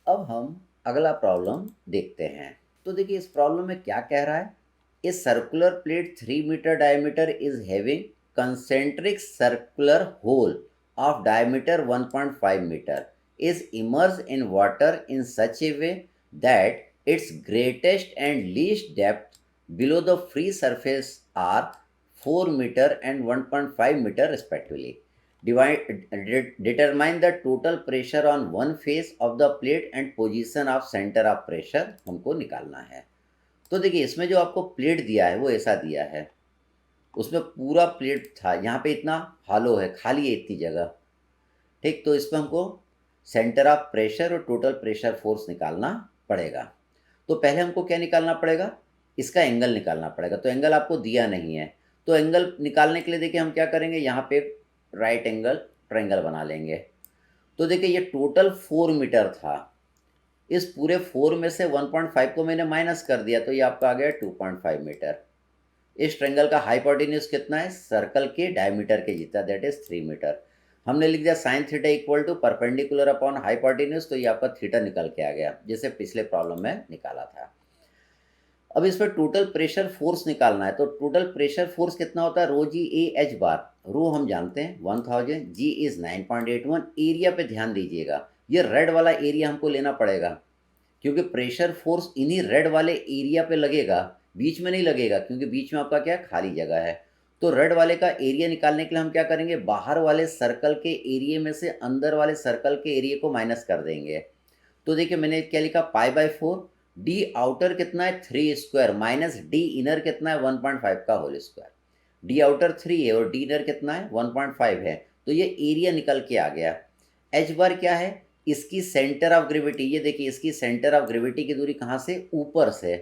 अब हम अगला प्रॉब्लम देखते हैं। तो देखिए इस प्रॉब्लम में क्या कह रहा है, a circular plate 3 metre diameter is having concentric circular hole of diameter 1.5 metre is immersed in water in such a way that its greatest and least depth below the free surface are 4 meter and 1.5 meter respectively. Determine the total pressure on one face of the plate and position of center of pressure हमको निकालना है। तो देखिए इसमें जो आपको plate दिया है वो ऐसा दिया है, उसमें पूरा प्लेट था, यहाँ पे इतना हॉलो है, खाली है इतनी जगह। ठीक, तो इसमें हमको सेंटर ऑफ प्रेशर और टोटल प्रेशर फोर्स निकालना पड़ेगा। तो पहले हमको क्या निकालना पड़ेगा, इसका एंगल निकालना पड़ेगा। तो एंगल आपको दिया नहीं है, तो एंगल निकालने के लिए देखिए हम क्या करेंगे, यहाँ पे राइट एंगल ट्रायंगल बना लेंगे। तो देखिए ये टोटल 4 मीटर था, इस पूरे 4 में से 1.5 को मैंने माइनस कर दिया, तो ये आपका आ गया 2.5 मीटर। इस ट्रायंगल का हाइपोटेन्यूज कितना है, सर्कल के डायमीटर के जितना, दैट इज 3 मीटर। हमने लिख दिया sine theta equal to perpendicular upon hypotenuse, तो ये आपका थीटा निकल के आ गया, जैसे पिछले प्रॉब्लम में निकाला था। अब इस पर टोटल प्रेशर फोर्स निकालना है। तो टोटल प्रेशर फोर्स कितना होता है, रो जी ए एच बार। रो हम जानते हैं 1000, जी इज 9.81। एरिया पे ध्यान दीजिएगा, ये रेड वाला एरिया हमको लेना पड़ेगा, क्योंकि प्रेशर फोर्स इन्हीं रेड वाले एरिया पे लगेगा, बीच में नहीं लगेगा, क्योंकि बीच में आपका क्या खाली जगह है। तो रेड वाले का एरिया निकालने के लिए हम क्या करेंगे, बाहर वाले सर्कल के एरिया में से अंदर वाले सर्कल के एरिया को माइनस कर देंगे। तो देखिए मैंने क्या लिखा, पाई/4। डी आउटर कितना है 3 स्क्वायर माइनस डी इनर कितना है 1.5 का होल स्क्वायर। डी आउटर 3 है और डी इनर कितना है 1.5 है, तो ये एरिया निकल के आ गया। एच बार क्या है, इसकी सेंटर ऑफ ग्रेविटी, ये देखिए इसकी सेंटर ऑफ ग्रेविटी की दूरी कहाँ से, ऊपर से।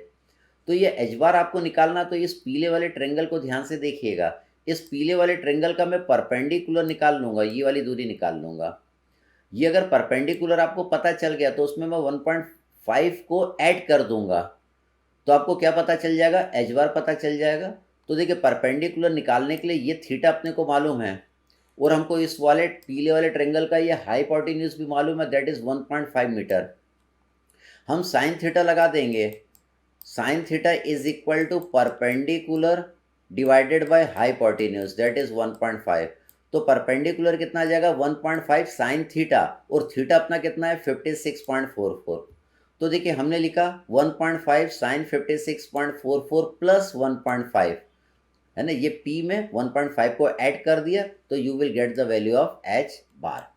तो ये एच बार आपको निकालना, तो इस पीले वाले ट्रेंगल को ध्यान से देखिएगा। इस पीले वाले ट्रेंगल का मैं परपेंडिकुलर निकाल लूँगा, ये वाली दूरी निकाल लूँगा। ये अगर परपेंडिकुलर आपको पता चल गया तो उसमें मैं 1.5 को ऐड कर दूंगा, तो आपको क्या पता चल जाएगा, एच बार पता चल जाएगा। तो देखिए परपेंडिकुलर निकालने के लिए ये थीटा अपने को मालूम है, और हमको इस वाले पीले वाले ट्रेंगल का ये हाइपोटेन्यूज भी मालूम है, दैट इज 1.5 मीटर। हम साइन थीटा लगा देंगे, sine theta is equal to perpendicular divided by hypotenuse, that is 1.5। तो परपेंडिकुलर कितना आ जाएगा 1.5 साइन थीटा, और थीटा अपना कितना है 56.44। तो देखिए हमने लिखा 1.5 साइन 56.44 प्लस 1.5, है ना, ये पी में 1.5 को ऐड कर दिया, तो you will get the value of H bar.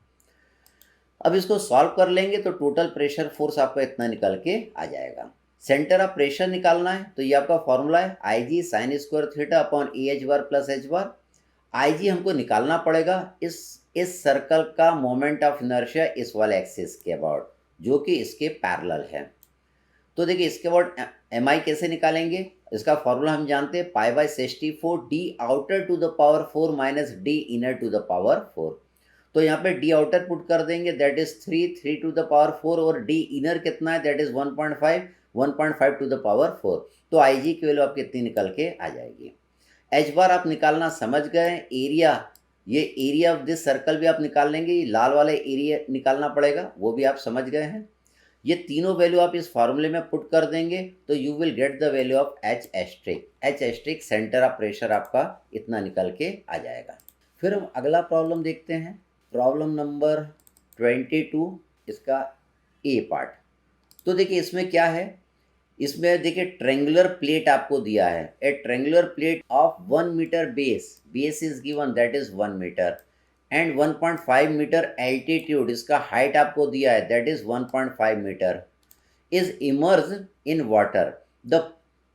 अब इसको सॉल्व कर लेंगे तो टोटल प्रेशर फोर्स आपका इतना निकल के आ जाएगा। सेंटर ऑफ प्रेशर निकालना है, तो ये आपका फॉर्मूला है I G sine square theta upon A H bar plus H bar. I G हमको निकालना पड़ेगा इस सर्कल का मोमेंट ऑफ इनर्शिया इस वाले एक्सिस के अबाउट, जो कि इसके पैरेलल है। तो देखिए इसके अबाउट एम आई कैसे निकालेंगे, इसका फॉर्मूला हम जानते हैं, पाई/64 D outer to the power 4 minus D inner to the power 4। तो यहाँ पे डी आउटर पुट कर देंगे, that is 3 to the power 4, और डी इनर कितना है, that is 1.5 to the power 4। तो आई जी की वैल्यू आपकी इतनी निकल के आ जाएगी। एच बार आप निकालना समझ गए, एरिया, ये एरिया ऑफ दिस सर्कल भी आप निकाल लेंगे, ये लाल वाले एरिया निकालना पड़ेगा, वो भी आप समझ गए हैं। ये तीनों वैल्यू आप इस फार्मूले में पुट कर देंगे, तो you will get the value of H asterisk. H asterisk centre of pressure आपका इतना निकल के आ जाएगा। फिर हम अगला प्रॉब्लम देखते हैं, प्रॉब्लम नंबर 22, इसका ए पार्ट। तो देखिए इसमें क्या है, इसमें देखिए ट्रेंगुलर प्लेट आपको दिया है, a triangular plate of 1 metre base is given, that is 1 metre, and 1.5 metre altitude, इसका हाइट आपको दिया है, that is 1.5 metre, is immersed in water. The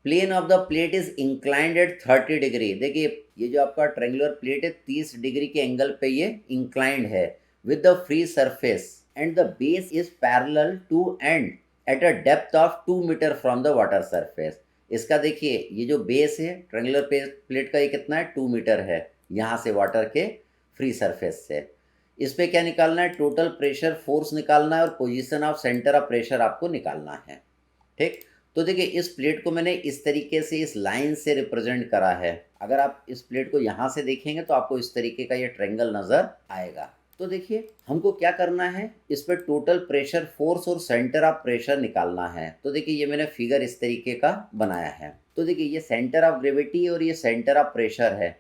plane of the plate is inclined at 30 degree. देखिए ये जो आपका triangular plate है 30 degree के एंगल पे ये इंक्लाइंड है, with the free surface, and the base is parallel to and at a depth of 2 metre from the water surface. इसका देखिए ये जो बेस है ट्रेंगुलर प्लेट का, ये कितना है 2 मीटर है यहाँ से वाटर के फ्री सरफेस से। इस पे क्या निकालना है, टोटल प्रेशर फोर्स निकालना है, और position of centre of pressure आपको निकालना है। ठीक, तो देखिए इस प्लेट को मैंने इस तरीके से इस लाइन से रिप्रेजेंट करा है। अगर आप इस प्लेट को यहाँ से देखेंगे तो आपको इस तरीके का ये ट्रेंगल नज़र आएगा। तो देखिए हमको क्या करना है, इस पर टोटल प्रेशर फोर्स और सेंटर ऑफ प्रेशर निकालना है। तो देखिए ये मैंने फिगर इस तरीके का बनाया है। तो देखिए ये सेंटर ऑफ ग्रेविटी और ये सेंटर ऑफ प्रेशर है।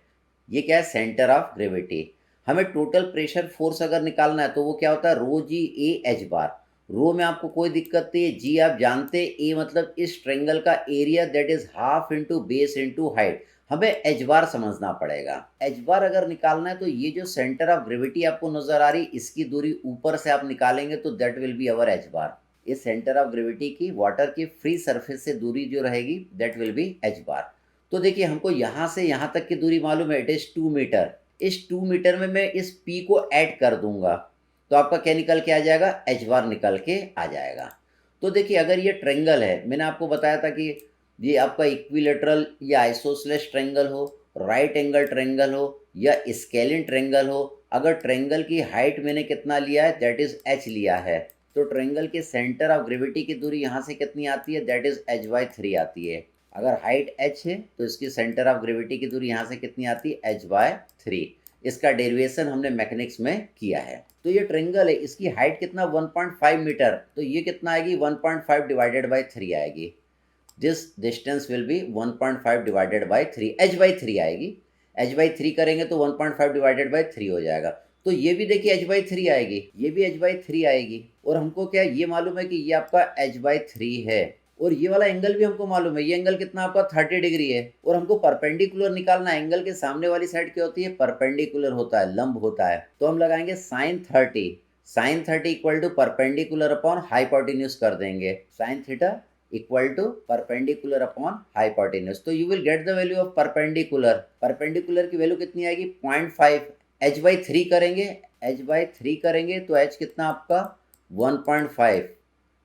ये क्या है, सेंटर ऑफ ग्रेविटी। हमें टोटल प्रेशर फोर्स अगर निकालना है तो वो क्या होता है, रो जी ए एच बार। रो में आपको कोई दिक्कत नहीं है, जी आप जानते, ए मतलब इस ट्रेंगल का area that is half into base into height. हमें एच बार समझना पड़ेगा। एच बार अगर निकालना है तो ये जो सेंटर ऑफ ग्रेविटी आपको नजर आ रही, इसकी दूरी ऊपर से आप निकालेंगे तो that will be our H bar. इस सेंटर ऑफ ग्रेविटी की वाटर की फ्री सरफेस से दूरी जो रहेगी that will be H bar. तो देखिए हमको यहाँ से यहाँ तक की दूरी मालूम है, इट इज 2 मीटर। इस 2 मीटर में मैं इस पी को ऐड कर दूंगा तो आपका क्या निकल के आ जाएगा, एच बार निकल के आ जाएगा। तो देखिए अगर ये ट्रेंगल है, मैंने आपको बताया था कि ये आपका इक्विलेटरल या आइसोसेलेस ट्रेंगल हो, राइट एंगल ट्रेंगल हो या स्केलिन ट्रेंगल हो, अगर ट्रेंगल की हाइट मैंने कितना लिया है, दैट इज एच लिया है, तो ट्रेंगल के सेंटर ऑफ ग्रेविटी की दूरी यहाँ से कितनी आती है, दैट इज h/3 आती है। अगर हाइट h है तो इसकी सेंटर ऑफ ग्रेविटी की दूरी यहाँ से कितनी आती है, h/3। इसका डेरिवेशन हमने मैकेनिक्स में किया है। तो ये ट्रेंगल है, इसकी हाइट कितना 1.5 मीटर, तो ये कितना आएगी 1.5 डिवाइडेड बाई 3 आएगी। This distance will be 1.5 divided by 3, h/3 आएगी। h/3 करेंगे तो 1.5 डिवाइडेड बाई 3 हो जाएगा। तो ये भी देखिए h/3 आएगी, ये भी h/3 आएगी। और हमको क्या ये मालूम है कि ये आपका h/3 है, और ये वाला एंगल भी हमको मालूम है, ये एंगल कितना आपका 30 डिग्री है। और हमको परपेंडिकुलर निकालना है, एंगल के सामने वाली साइड क्या होती है, परपेंडिकुलर होता है, लंब होता है। तो हम लगाएंगे sin30 equal to perpendicular upon hypotenuse कर देंगे, sin theta equal to perpendicular upon hypotenuse. तो you will get the value of perpendicular. Perpendicular की वैल्यू कितनी आएगी 0.5। h/3 करेंगे, h/3 करेंगे तो h कितना आपका 1.5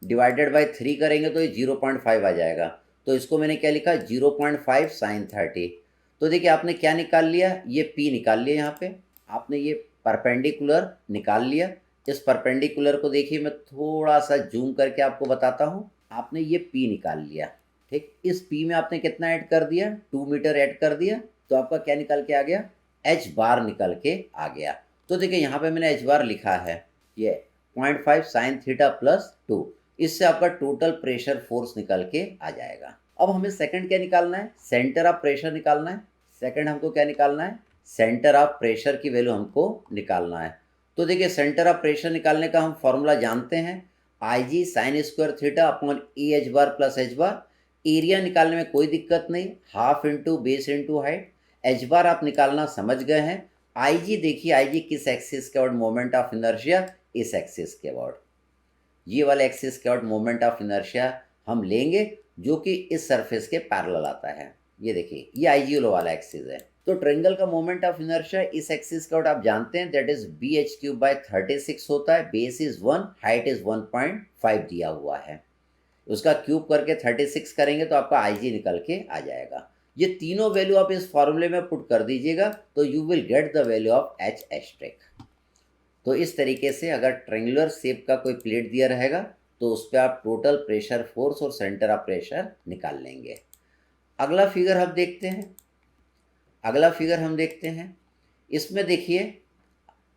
डिवाइडेड बाई 3 करेंगे तो ये 0.5 आ जाएगा। तो इसको मैंने क्या लिखा, 0.5 sin30। तो देखिए आपने क्या निकाल लिया, ये P निकाल लिया, यहाँ पे आपने ये परपेंडिकुलर निकाल लिया। इस परपेंडिकुलर को देखिए मैं थोड़ा सा जूम करके आपको बताता हूँ। आपने ये P निकाल लिया, ठीक। इस P में आपने कितना ऐड कर दिया, 2 मीटर ऐड कर दिया, तो आपका क्या निकल के आ गया, एच बार निकल के आ गया। तो देखिए यहाँ पे मैंने एच बार लिखा है, ये 0.5 sin थीटा प्लस 2। इससे आपका टोटल प्रेशर फोर्स निकल के आ जाएगा। अब हमें सेकंड क्या निकालना है, सेंटर ऑफ प्रेशर निकालना है। सेकंड हमको क्या निकालना है, सेंटर ऑफ प्रेशर की वैल्यू हमको निकालना है। तो देखिए सेंटर ऑफ प्रेशर निकालने का हम फॉर्मूला जानते हैं, IG sin² theta upon A H bar plus H bar. Area निकालने में कोई दिक्कत नहीं, half into base into height. H bar आप निकालना समझ गए हैं। IG देखिए, IG किस एक्सिस के अबाउट मोमेंट ऑफ इनर्शिया, इस एक्सिस के अबाउट, ये वाले एक्सिस के अबाउट मोमेंट ऑफ इनर्शिया हम लेंगे जो कि इस सरफेस के पैरेलल आता है। ये देखिए ये IG वाला एक्सिस है। तो ट्रेंगल का मोमेंट ऑफ इनर्शिया इस एक्सिस के अबाउट आप जानते हैं, दैट इज bh³/36 होता है। बेस इज 1, हाइट इज 1.5 दिया हुआ है, उसका क्यूब करके 36 करेंगे तो आपका IG निकल के आ जाएगा। ये तीनों वैल्यू आप इस फॉर्मूले में पुट कर दीजिएगा तो you will get the value of H'। तो इस तरीके से अगर ट्रेंगुलर शेप का कोई प्लेट दिया रहेगा तो उस पर आप टोटल प्रेशर फोर्स और सेंटर ऑफ प्रेशर निकाल लेंगे। अगला फिगर हम देखते हैं, इसमें देखिए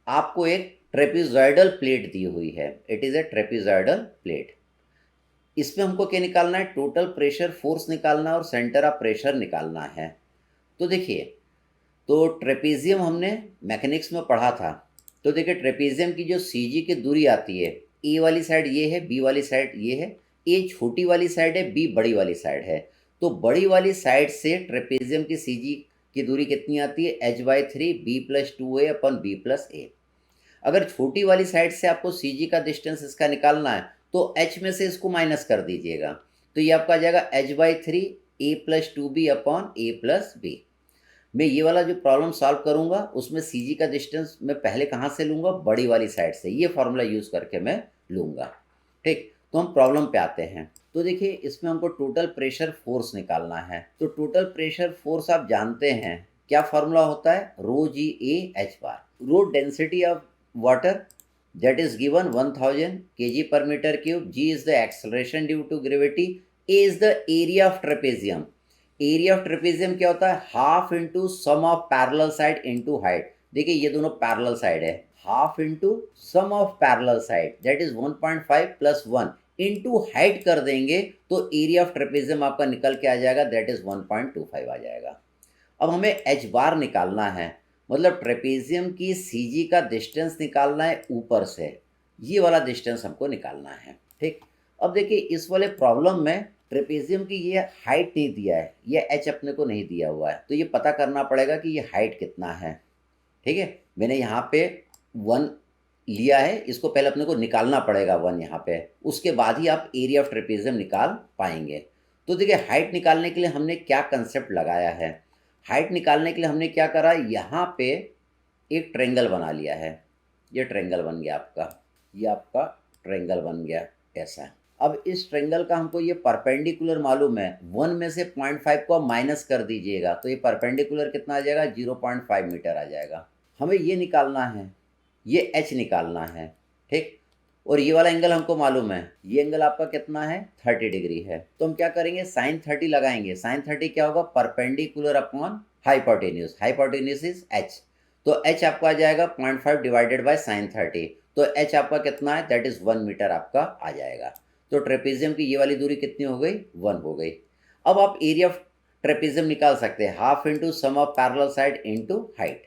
आपको एक ट्रेपेजॉइडल प्लेट दी हुई है, it is a trapezoidal plate. इसमें हमको क्या निकालना है, टोटल प्रेशर फोर्स निकालना है और सेंटर ऑफ प्रेशर निकालना है। तो देखिए, तो ट्रेपेजियम हमने मैकेनिक्स में पढ़ा था। तो देखिए ट्रेपेजियम की जो CG की दूरी आती है, ए वाली साइड ये है, बी वाली साइड ये है, ए छोटी वाली साइड है, बी बड़ी वाली साइड है। तो बड़ी वाली साइड से ट्रेपेजियम की CG की दूरी कितनी आती है, h/3 b+2a अपन b+a। अगर छोटी वाली साइड से आपको CG का डिस्टेंस इसका निकालना है तो h में से इसको माइनस कर दीजिएगा, तो ये आपका आ जाएगा h/3 a+2b अपॉन a+b। मैं ये वाला जो प्रॉब्लम सॉल्व करूंगा उसमें CG का डिस्टेंस मैं पहले कहाँ से लूँगा, बड़ी वाली साइड से, ये फॉर्मूला यूज़ करके मैं लूँगा, ठीक। तो हम प्रॉब्लम पे आते हैं। तो देखिए इसमें हमको टोटल प्रेशर फोर्स निकालना है। तो टोटल प्रेशर फोर्स आप जानते हैं क्या फॉर्मूला होता है, ρg(a)h bar. Rho density of water that is given 1000 kg per meter cube, g is the acceleration due to gravity, a is the area of trapezium। Area of trapezium क्या होता है, half into sum of parallel side into height. देखिए ये दोनों parallel side है, half into sum of parallel side that is 1.5 plus 1 into height कर देंगे तो एरिया ऑफ ट्रेपेजियम आपका निकल के आ जाएगा, दैट इज 1.25 आ जाएगा। अब हमें एच बार निकालना है, मतलब ट्रेपेजियम की सी जी का डिस्टेंस निकालना है ऊपर से, ये वाला डिस्टेंस हमको निकालना है। ठीक, अब देखिए इस वाले प्रॉब्लम में ट्रेपेजियम की ये हाइट नहीं दिया है, ये एच अपने को नहीं दिया हुआ है, तो ये पता करना पड़ेगा कि ये हाइट कितना है। ठीक है, मैंने यहाँ पे 1 लिया है, इसको पहले अपने को निकालना पड़ेगा 1 यहाँ पे, उसके बाद ही आप एरिया ऑफ ट्रेपेजियम निकाल पाएंगे। तो देखिए हाइट निकालने के लिए हमने क्या कंसेप्ट लगाया है, हाइट निकालने के लिए हमने क्या करा, यहाँ पे एक ट्रेंगल बना लिया है, ये ट्रेंगल बन गया आपका, ये आपका ट्रेंगल बन गया ऐसा। अब इस ट्रेंगल का हमको ये परपेंडिकुलर मालूम है, 1 में से 0.5 को आप माइनस कर दीजिएगा तो ये परपेंडिकुलर कितना आ जाएगा, 0.5 मीटर आ जाएगा। हमें ये निकालना है, ये एच निकालना है। ठीक, और ये वाला एंगल हमको मालूम है, ये एंगल आपका कितना है, 30 डिग्री है। तो हम क्या करेंगे, साइन 30 लगाएंगे। साइन 30 क्या होगा, perpendicular upon hypotenuse, hypotenuse is H, तो एच आपका आ जाएगा 0.5 डिवाइडेड बाय साइन 30, तो एच आपका कितना है, दैट इज 1 मीटर आपका आ जाएगा। तो ट्रेपेजियम की ये वाली दूरी कितनी हो गई, 1 हो गई। अब आप एरिया ऑफ ट्रेपेजियम निकाल सकते हैं, half into sum of parallel side into height.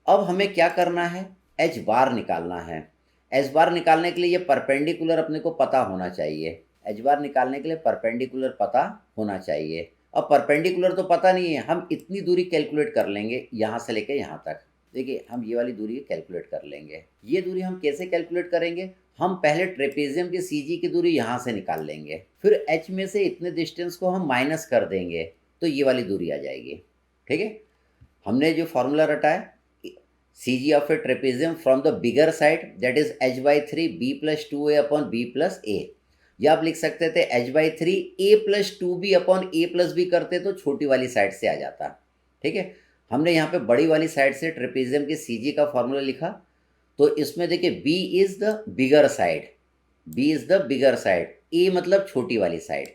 अब हमें क्या करना है, एच बार निकालना है। एच बार निकालने के लिए ये परपेंडिकुलर अपने को पता होना चाहिए, एच बार निकालने के लिए परपेंडिकुलर पता होना चाहिए। अब परपेंडिकुलर तो पता नहीं है, हम इतनी दूरी कैलकुलेट कर लेंगे यहाँ से लेके यहाँ तक। देखिए हम ये वाली दूरी कैलकुलेट कर लेंगे। ये दूरी हम कैसे कैलकुलेट करेंगे, हम पहले ट्रेपेजियम की सी जी की दूरी यहाँ से निकाल लेंगे, फिर एच में से इतने डिस्टेंस को हम माइनस कर देंगे तो ये वाली दूरी आ जाएगी। ठीक है, हमने जो फॉर्मूला रटा है, C G of a trapezium from the bigger side that is h/3 b + 2a upon b + a, या आप लिख सकते थे h/3 a + 2b upon a + b करते तो छोटी वाली साइड से आ जाता। ठीक है, हमने यहाँ पे बड़ी वाली साइड से ट्रेपेजियम की सी जी का फॉर्मूला लिखा, तो इसमें देखिए b is the bigger side, b is the bigger side, a मतलब छोटी वाली साइड।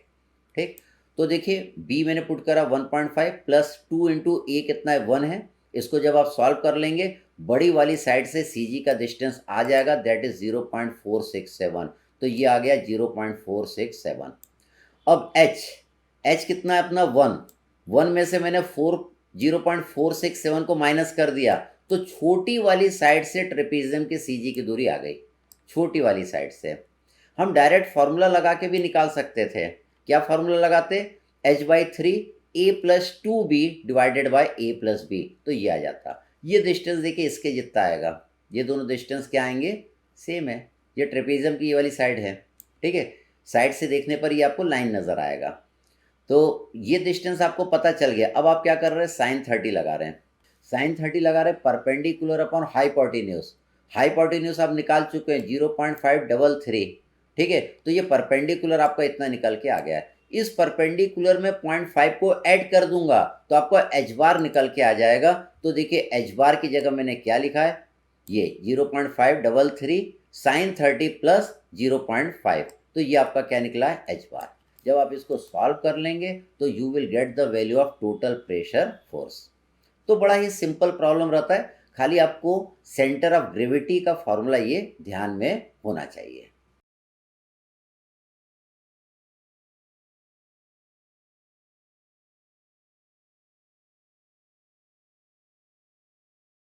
ठीक, तो देखिए b मैंने पुट करा 1.5 प्लस 2 इंटू ए कितना है, 1 है। इसको जब आप सॉल्व कर लेंगे, बड़ी वाली साइड से सी जी का डिस्टेंस आ जाएगा, दैट इज 0.467, तो ये आ गया 0.467। अब h कितना है अपना, 1 में से मैंने 0.467 को माइनस कर दिया, तो छोटी वाली साइड से ट्रेपेजियम की सी जी की दूरी आ गई, छोटी वाली साइड से। हम डायरेक्ट फार्मूला लगा के भी निकाल सकते थे, क्या फार्मूला लगाते, h/3 a + 2b divided by a + b, तो ये आ जाता। ये डिस्टेंस देखिए इसके जितना आएगा, ये दोनों डिस्टेंस क्या आएंगे, सेम है। ये ट्रेपेजियम की ये वाली साइड है। ठीक है, साइड से देखने पर ये आपको लाइन नज़र आएगा, तो ये डिस्टेंस आपको पता चल गया। अब आप क्या कर रहे हैं, साइन 30 लगा रहे हैं, साइन 30 लगा रहे हैं परपेंडिकुलर अपॉन हाइपोटेन्यूज, हाइपोटेन्यूज आप निकाल चुके हैं 0.533। ठीक है, तो ये परपेंडिकुलर आपका इतना निकल के आ गया है। इस परपेंडिकुलर में 0.5 को ऐड कर दूंगा तो आपको एच बार निकल के आ जाएगा। तो देखिए एच बार की जगह मैंने क्या लिखा है, ये 0.533 साइन 30 प्लस 0.5, तो ये आपका क्या निकला है, एच बार। जब आप इसको सॉल्व कर लेंगे तो you will get the value of total pressure force. तो बड़ा ही सिंपल प्रॉब्लम रहता है, खाली आपको सेंटर ऑफ ग्रेविटी का फॉर्मूला ये ध्यान में होना चाहिए।